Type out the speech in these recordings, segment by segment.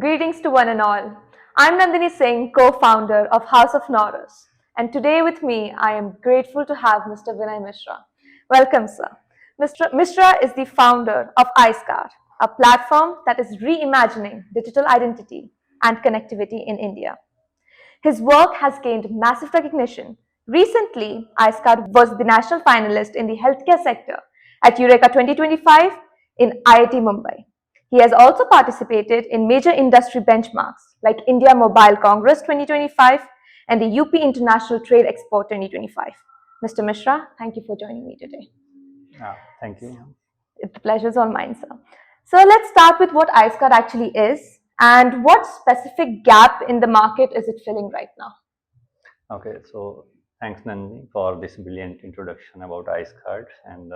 Greetings to one and all. I'm Nandini Singh, co-founder of House of Nauras, and today with me I am grateful to have Mr. Vinay Mishra. Welcome, sir. Mr. Mishra is the founder of iSCAR, a platform that is reimagining digital identity and connectivity in India. His work has gained massive recognition. Recently, iSCAR was the national finalist in the healthcare sector at Eureka 2025 in IIT Mumbai. He has also participated in major industry benchmarks like India Mobile Congress 2025 and the UP International Trade Expo 2025. Mr. Mishra, thank you for joining me today. Thank you. The pleasure is all mine, sir. So let's start with what iSCAR actually is and what specific gap in the market is it filling right now? Okay, so thanks Nandini for this brilliant introduction about iCard. And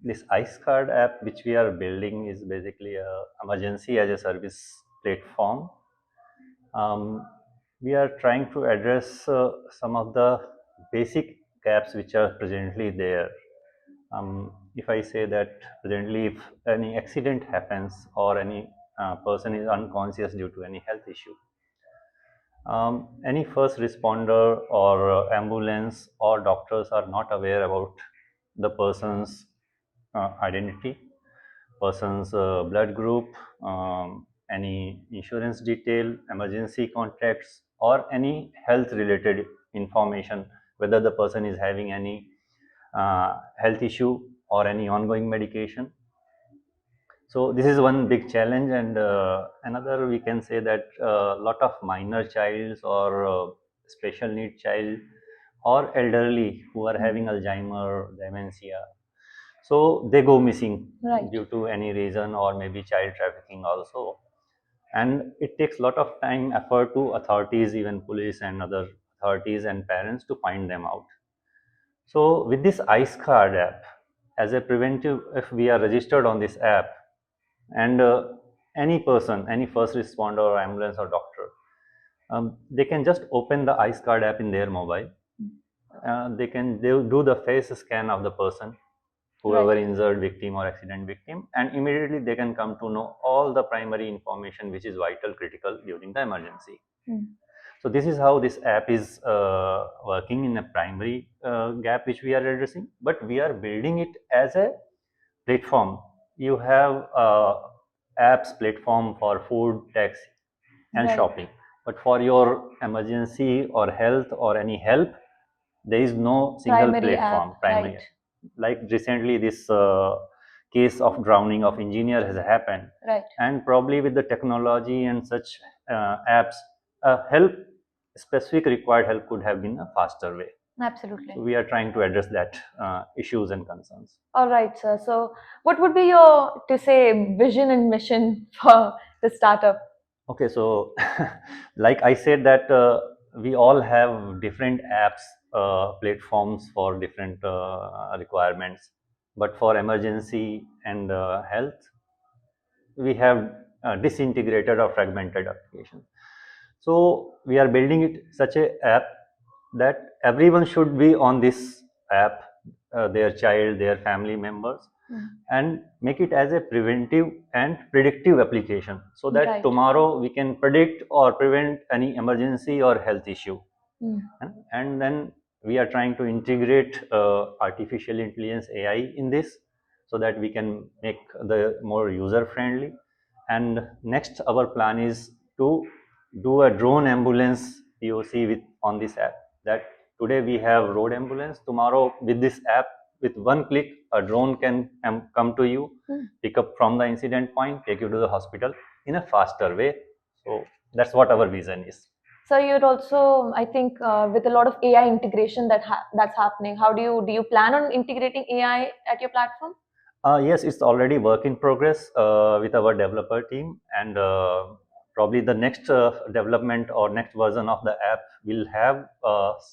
this iCard app which we are building is basically a emergency as a service platform. We are trying to address some of the basic gaps which are presently there. If I say that presently if any accident happens or any person is unconscious due to any health issue, any first responder or ambulance or doctors are not aware about the person's identity, person's blood group, any insurance detail, emergency contacts, or any health related information, whether the person is having any health issue or any ongoing medication. So this is one big challenge, and another we can say that a lot of minor childs or special need child or elderly who are having Alzheimer, dementia, so they go missing due to any reason or maybe child trafficking also, and it takes a lot of time, effort to authorities, even police and other authorities and parents to find them out. So with this iCard app, as a preventive, if we are registered on this app, and any person, any first responder or ambulance or doctor, they can just open the iCard app in their mobile. They'll do the face scan of the person, whoever injured victim or accident victim, and immediately they can come to know all the primary information which is vital, critical during the emergency. So this is how this app is working in a primary gap which we are addressing, but we are building it as a platform. You have apps platform for food, taxi, and shopping, but for your emergency or health or any help, there is no single platform. Primary, like recently this case of drowning of engineer has happened, and probably with the technology and such apps, help, specific required help could have been a faster way. Absolutely. So we are trying to address that issues and concerns. All right, sir. So what would be your, to say, vision and mission for the startup? Okay, so like I said that we all have different apps, platforms for different requirements, but for emergency and health, we have disintegrated or fragmented applications. So we are building it such a app that everyone should be on this app, their child, their family members, and make it as a preventive and predictive application, so that tomorrow we can predict or prevent any emergency or health issue. And then we are trying to integrate artificial intelligence, AI, in this, so that we can make the more user friendly. And next, our plan is to do a drone ambulance POC with on this app. That today we have road ambulance, tomorrow with this app, with one click, a drone can come to you, pick up from the incident point, take you to the hospital in a faster way. So that's what our vision is. So you'd also, I think, with a lot of AI integration that's happening, how do you plan on integrating AI at your platform? Yes, it's already work in progress with our developer team, and probably the next development or next version of the app will have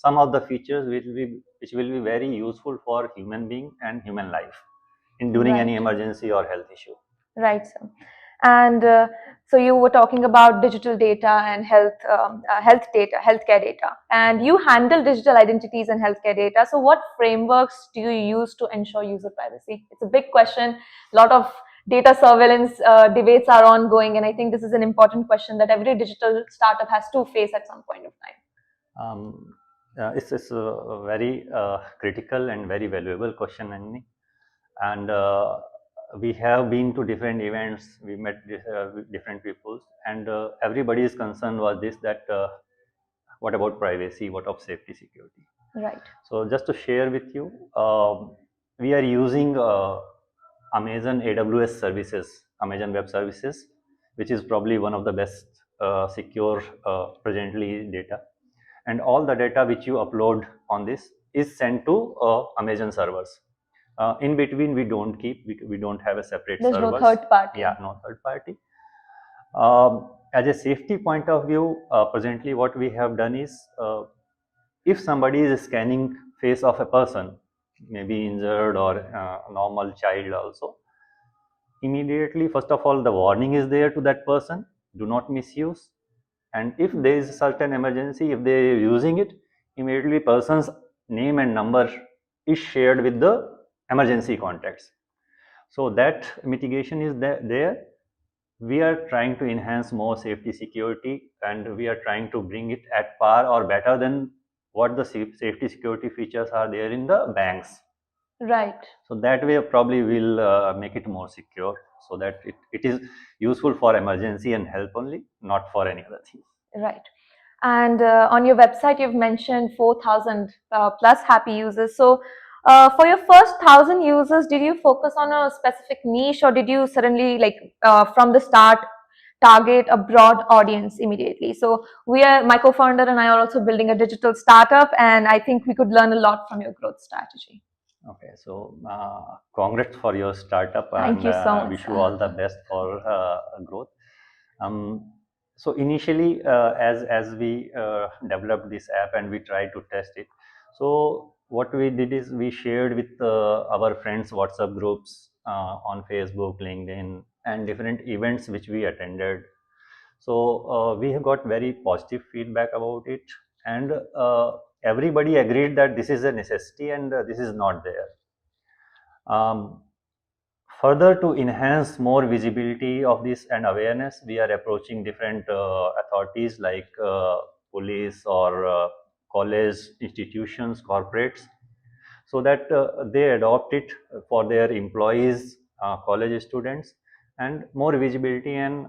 some of the features which will be very useful for human being and human life in during any emergency or health issue. Right, sir. And so you were talking about digital data and healthcare data, and you handle digital identities and healthcare data. So what frameworks do you use to ensure user privacy? It's a big question. A lot of data surveillance debates are ongoing, and I think this is an important question that every digital startup has to face at some point of time. It's a very critical and very valuable question, Nandini. And we have been to different events, we met different people, and everybody's concern was this, that what about privacy, what of safety security. Right. So just to share with you, we are using Amazon AWS services, Amazon Web Services, which is probably one of the best secure presently data. And all the data which you upload on this is sent to Amazon servers. In between, we don't keep, we don't have a separate There's servers. no third party. Yeah, no third party. As a safety point of view, presently what we have done is, if somebody is scanning face of a person, maybe injured or normal child also, immediately, first of all, the warning is there to that person, do not misuse. And if there is a certain emergency, if they are using it, immediately person's name and number is shared with the emergency contacts. So that mitigation is there. We are trying to enhance more safety security, and we are trying to bring it at par or better than what the safety security features are there in the banks. Right. So that way probably will make it more secure, so that it is useful for emergency and help only, not for any other thing. Right. And on your website, you've mentioned 4,000 plus happy users. So for your first 1,000 users, did you focus on a specific niche, or did you suddenly, like from the start, target a broad audience immediately? So my co-founder and I are also building a digital startup, and I think we could learn a lot from your growth strategy. Okay, so congrats for your startup. Thank you so much. Wish you all the best for growth. So initially, as we developed this app and we tried to test it, so what we did is we shared with our friends' WhatsApp groups on Facebook, LinkedIn, and different events which we attended. So we have got very positive feedback about it, and everybody agreed that this is a necessity and this is not there. Further, to enhance more visibility of this and awareness, we are approaching different authorities like police or college institutions, corporates, so that they adopt it for their employees, college students, and more visibility and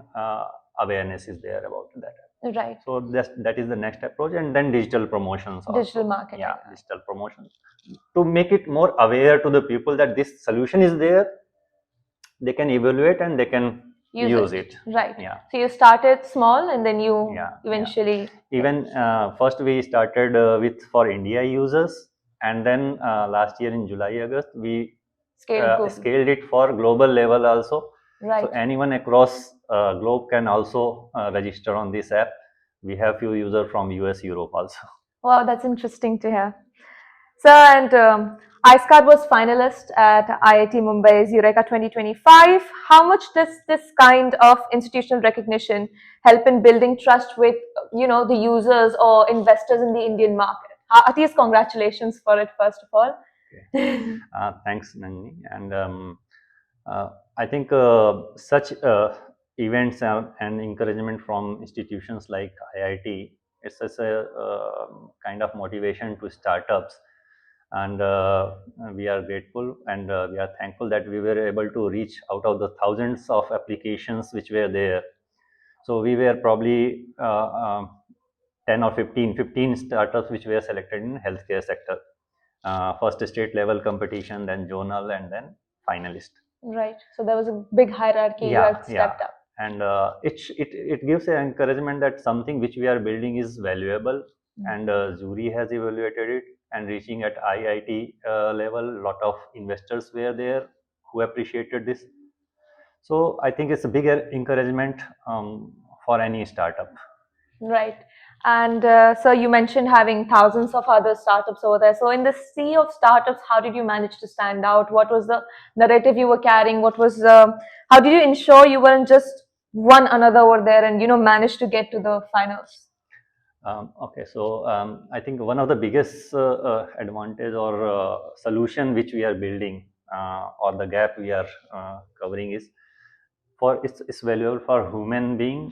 awareness is there about that. Right. So that is the next approach, and then digital promotions also. Digital marketing. Yeah, digital promotions, to make it more aware to the people that this solution is there, they can evaluate and they can use it. Right. Yeah. So you started small, and then you eventually. Even first we started with for India users, and then last year in July, August, we scaled it for global level also. Right. So anyone across globe can also register on this app. We have few users from US, Europe also. Wow, that's interesting to hear. So, and iSCAD was finalist at IIT Mumbai's Eureka 2025. How much does this kind of institutional recognition help in building trust with, the users or investors in the Indian market? At least congratulations for it, first of all. Okay. Thanks, Nandini. And I think such events and encouragement from institutions like IIT, it's such a kind of motivation to startups. And we are grateful, and we are thankful that we were able to reach out of the thousands of applications which were there. So we were probably 10 or 15 startups which were selected in healthcare sector. First state level competition, then zonal, and then finalist. Right. So there was a big hierarchy. You had stepped up. And it gives an encouragement that something which we are building is valuable, and jury has evaluated it, and reaching at IIT level, a lot of investors were there who appreciated this. So I think it's a bigger encouragement for any startup. Right. And so you mentioned having thousands of other startups over there. So in the sea of startups, how did you manage to stand out? What was the narrative you were carrying? What was how did you ensure you weren't just one another over there and managed to get to the finals? Okay, so I think one of the biggest advantage or solution which we are building, or the gap we are covering, is it's valuable for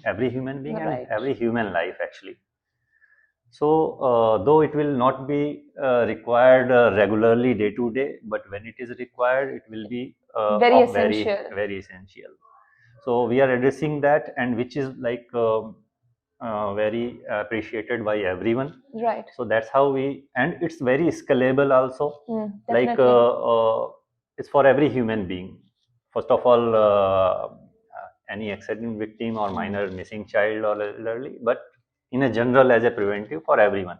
every human being, Right. and every human life actually. So though it will not be required regularly day to day, but when it is required, it will be Very of very essential. very essential. So we are addressing that, and which is like very appreciated by everyone. Right. So that's how and it's very scalable also. Like Definitely. it's for every human being. First of all, any accident victim or minor missing child or elderly, but in a general as a preventive for everyone.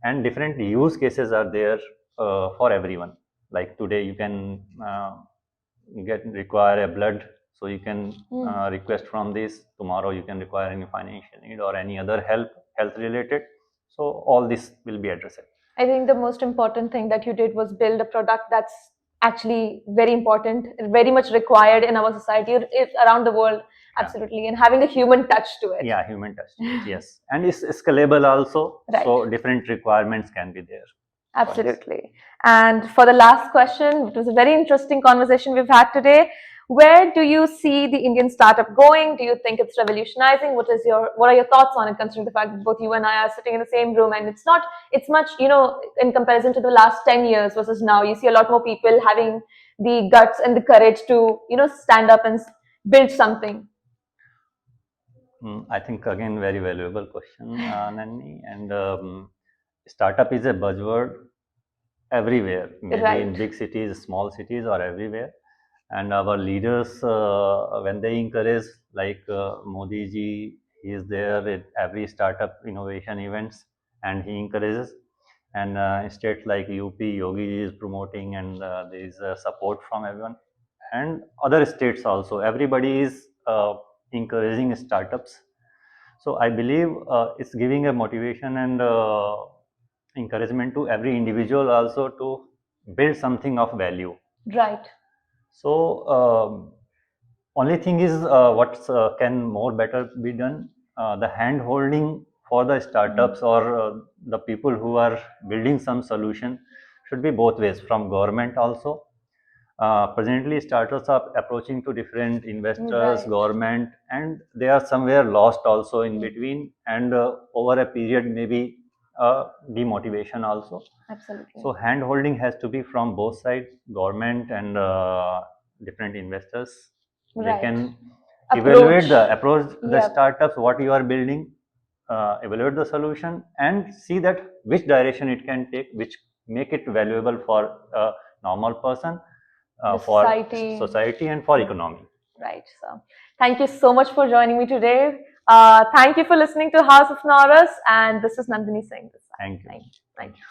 And different use cases are there for everyone. Like today you can require a blood, so you can request from this. Tomorrow you can require any financial need or any other health related. So all this will be addressed. I think the most important thing that you did was build a product that's actually very important, very much required in our society, around the world. Absolutely. And having a human touch to it. Yeah, human touch to it, yes. And it's scalable also. Right. So different requirements can be there. Absolutely. And for the last question, it was a very interesting conversation we've had today. Where do you see the Indian startup going? Do you think it's revolutionizing? What are your thoughts on it, considering the fact that both you and I are sitting in the same room, and it's much, in comparison to the last 10 years versus now, you see a lot more people having the guts and the courage to, stand up and build something. I think again very valuable question, Nani. And startup is a buzzword everywhere, maybe in big cities, small cities, or everywhere. And our leaders, when they encourage, like Modi ji, he is there at every startup innovation events, and he encourages. And states like UP, Yogi ji is promoting, and there is support from everyone. And other states also, everybody is encouraging startups. So I believe it's giving a motivation and encouragement to every individual also to build something of value. Right. So only thing is what can more better be done. The hand holding for the startups or the people who are building some solution should be both ways, from government also. Presently, startups are approaching to different investors, government, and they are somewhere lost also in between. And over a period, maybe demotivation also. Absolutely. So hand holding has to be from both sides, government and different investors. They can evaluate the startups, what you are building, evaluate the solution, and see that which direction it can take, which make it valuable for a normal person, for society, and for economy. Right. So thank you so much for joining me today. Thank you for listening to House of Nauras, and this is Nandini saying this. Thank you. Thank you.